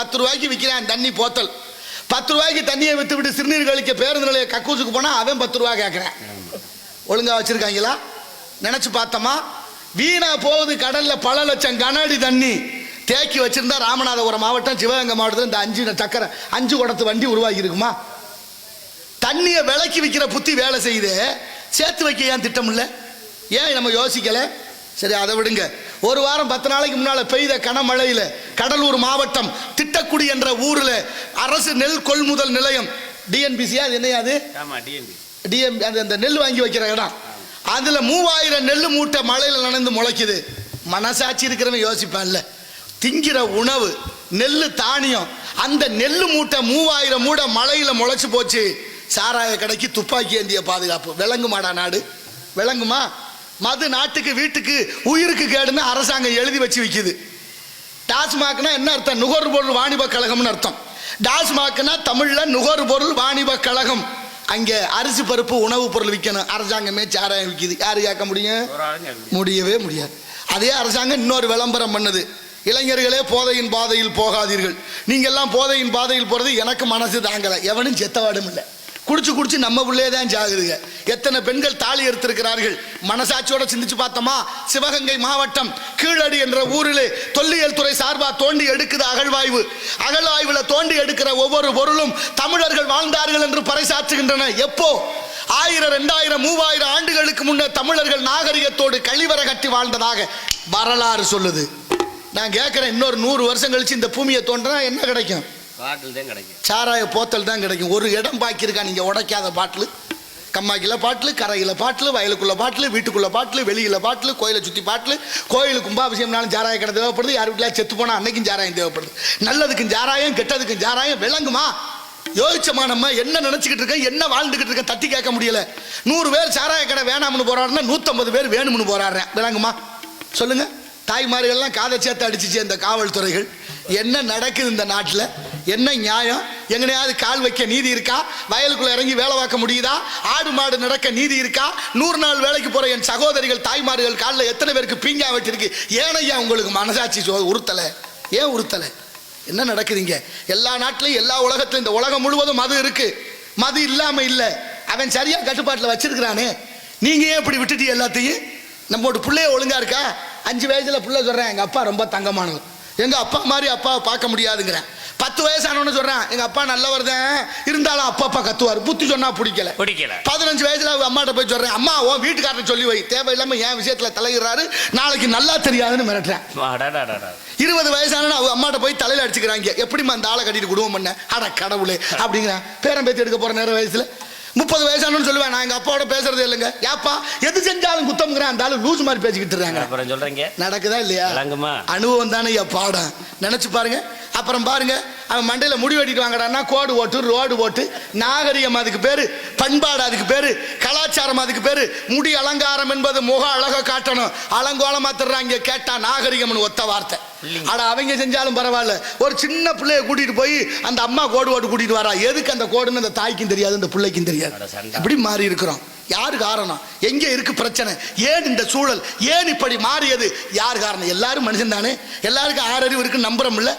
10 ரூபாய்க்கு விற்கிறான் தண்ணி போத்தல். 10 ரூபாய்க்கு தண்ணியை வித்து விட்டு சிறுநீர் கழிக்க பேருந்து நிலைய கக்கூசுக்கு போனா அவன் 10 ரூபாய் கேட்கிறேன். ஒழுங்கா வச்சிருக்காங்களா? நினைச்சு பார்த்தோமா? வீணா போகுது கடல்ல பல லட்சம் கன அடி தண்ணி தேக்கி வச்சிருந்தா ராமநாதபுரம் மாவட்டம் சிவகங்கை மாவட்டத்தில் இந்த 5 குடத்து வண்டி உருவாகி இருக்குமா? தண்ணியை விலைக்கு விற்கிற புத்தி வேலை செய்யுது, சேர்த்து வைக்க ஏன் திட்டம் இல்லை? ஏன் நம்ம யோசிக்கல? சரி, அதை விடுங்க. ஒரு வாரம் 10 நாளைக்கு முன்னால பெய்த கனமழையில கடலூர் மாவட்டம் திட்டக்குடி என்ற ஊர்ல அரசு நெல் கொள்முதல் நிலையம் டிஎன்பிசியா அது என்னையாது அந்த நெல் வாங்கி வைக்கிற இடம், அதுல 3000 நெல் மூட்டை மழையில நனைந்து முளைக்குது. மனசாட்சி இருக்கிறவன் யோசிப்பான்ல, திங்கிற உணவு நெல்லு தானியம், அந்த நெல்லு மூட்டை 3000 மூட்டை மழையில முளைச்சு போச்சு. சாராய கடைக்கு துப்பாக்கி ஏந்திய பாதுகாப்பு. விளங்குமாடா நாடு? விளங்குமா? மது நாட்டுக்கு வீட்டுக்கு உயிருக்கு கேடுன்னு அரசாங்கம் எழுதி வச்சு விற்கிது. டாஸ்மாக்னா என்ன அர்த்தம்? நுகர்பொருள் வாணிப கழகம்னு அர்த்தம். டாஸ்மாக்னா தமிழ்ல நுகர்பொருள் வாணிப கழகம். அங்கே அரிசி பருப்பு உணவு பொருள் விற்கணும், அரசாங்கமே சாராயம் விற்கிது. யாரு கேட்க முடியும்? முடியவே முடியாது. அதே அரசாங்கம் இன்னொரு விளம்பரம் பண்ணுது, இளைஞர்களே போதையின் பாதையில் போகாதீர்கள். நீங்க எல்லாம் போதையின் பாதையில் போறது எனக்கு மனசு தாங்கல. எவனும் செத்தவாடும் இல்லை, குடிச்சு குடிச்சு நம்ம உள்ளே தான் ஜாகுதுங்க. எத்தனை பெண்கள் தாலி எடுத்திருக்கிறார்கள். மனசாட்சியோட சிந்திச்சு பார்த்தோமா? சிவகங்கை மாவட்டம் கீழடி என்ற ஊரிலே தொல்லியல் துறை சார்பா தோண்டி எடுக்குது அகழ்வாய்வு. அகழ்வாய்வுல தோண்டி எடுக்கிற ஒவ்வொரு பொருளும் தமிழர்கள் வாழ்ந்தார்கள் என்று பறைசாற்றுகின்றன. எப்போ? 1000, 2000, 3000 ஆண்டுகளுக்கு முன்னர் தமிழர்கள் நாகரிகத்தோடு கழிவற கட்டி வாழ்ந்ததாக வரலாறு சொல்லுது. நான் கேட்கிறேன், இன்னொரு 100 வருஷம் கழிச்சு இந்த பூமியை தோன்றா என்ன கிடைக்கும்? சாராய போத்தல் தான் கிடைக்கும். ஒரு இடம் பாக்கி இருக்கா நீங்க உடைக்காத பாட்டில்? கம்மாக்கில பாட்டில், கரையில பாட்டில், வயலுக்குள்ள பாட்டில், வீட்டுக்குள்ள பாட்டில், வெளியில பாட்டில், கோயிலை சுற்றி பாட்டில். கோயிலுக்கு கும்பாபிஷேகம்னாலும் சாராய கடை தேவைப்படுது. யார் வீட்டில் செத்து போனா அன்னைக்கும் சாராயம் தேவைப்படுது. நல்லதுக்கும் சாராயம், கெட்டதுக்கும் சாராயம். விளங்குமா? யோசிச்சமா? நம்ம என்ன நினைச்சுக்கிட்டு இருக்கோம், என்ன வாழ்ந்துகிட்டு இருக்க? தட்டி கேட்க முடியல. 100 பேர் சாராய கடை வேணாம்னு போராடுனா 150 பேர் வேணும்னு போராடுறேன். விளங்குமா? சொல்லுங்க. தாய்மார்கள்லாம் காதை சேர்த்து அடிச்சிச்சு அந்த காவல்துறைகள். என்ன நடக்குது இந்த நாட்டில்? என்ன நியாயம்? எங்கனையாவது கால் வைக்க நீதி இருக்கா? வயலுக்குள்ள இறங்கி வேலை பார்க்க முடியுதா? ஆடு மாடு நடக்க நீதி இருக்கா? 100 நாள் வேலைக்கு போற என் சகோதரிகள் தாய்மார்கள் காலில் எத்தனை பேருக்கு பீங்கா வச்சிருக்கு? ஏனையா உங்களுக்கு மனசாட்சி உறுத்தலை? ஏன் உறுத்தலை? என்ன நடக்குதுங்க? எல்லா நாட்டிலையும் எல்லா உலகத்திலும் இந்த உலகம் முழுவதும் மது இருக்கு. மது இல்லாம இல்லை. அவன் சரியா கட்டுப்பாட்டில் வச்சிருக்கிறானே. நீங்க ஏன் இப்படி விட்டுட்டு எல்லாத்தையும்? நம்மளோட பிள்ளைய ஒழுங்கா இருக்கா? 5 வயசுல பிள்ளை சொல்றேன் எங்க அப்பா ரொம்ப தங்கமானவர், எங்க அப்பா மாதிரி அப்பாவை பார்க்க முடியாதுங்கிறேன். 10 வயசானவனு சொல்றான் எங்க அப்பா நல்லவர் தான், இருந்தாலும் அப்பா கத்துவார், புத்தி சொன்னா பிடிக்கல. 15 வயசுல அம்மாட்ட போய் சொல்றேன், அம்மா உன் வீட்டுக்காரனை சொல்லி வை, தேவையில்லாம என் விஷயத்துல தலையிடுறாரு, நாளைக்கு நல்லா தெரியாதுன்னு மிரட்டுறேன். 20 வயசான அவங்க அம்மாட்ட போய் தலையில அடிச்சுக்கிறாங்க, எப்படிமா அந்த ஆளை கட்டிட்டு குடும்பம் பண்ண, அட கடவுளே அப்படிங்கிறான். பேரம் பேத்தி எடுக்க போற நேர வயசுல 30 வயசானு சொல்லுவேன், நான் எங்க அப்பாவோட பேசுறது இல்லைங்க. ஏப்பா எது செஞ்சாலும் குத்தம்ங்கிறேன். அந்த ஆளு லூஸ் மாதிரி பேசிக்கிட்டு இருக்காங்க. நடக்குதா இல்லையா? அனுபவம் தானே பாடம். நினைச்சு பாருங்க. அப்புறம் பாருங்க, அவன் மண்டையில முடி வெட்டிட்டு வாங்கடான்னா கோடு ஓட்டு, ரோடு ஓட்டு. நாகரிகம் அதுக்கு பேரு, பண்பாடு அதுக்கு பேரு, கலாச்சாரம் அதுக்கு பேரு. முடி அலங்காரம் என்பது முக அழக காட்டணும். அலங்கோலம் மாத்துறாங்க, கேட்டா நாகரிகம்னு ஒத்த வார்த்தை. ஆனா அவங்க செஞ்சாலும் பரவாயில்ல. ஒரு சின்ன பிள்ளைய கூட்டிட்டு போய் அந்த அம்மா கோடு ஓட்டு கூட்டிட்டு வரா. எதுக்கு அந்த கோடுன்னு அந்த தாய்க்கும் தெரியாது, அந்த பிள்ளைக்கும் தெரியாது. எப்படி மாறி இருக்கிறோம்? யாரு காரணம்? எங்க இருக்கு பிரச்சனை? ஏன் இந்த சூழல்? ஏன் இப்படி மாறியது? யார் காரணம்? எல்லாரும் மனுஷன் தானே. எல்லாருக்கும் 6 அறிவு இருக்கு, நம்புறோம் இல்ல?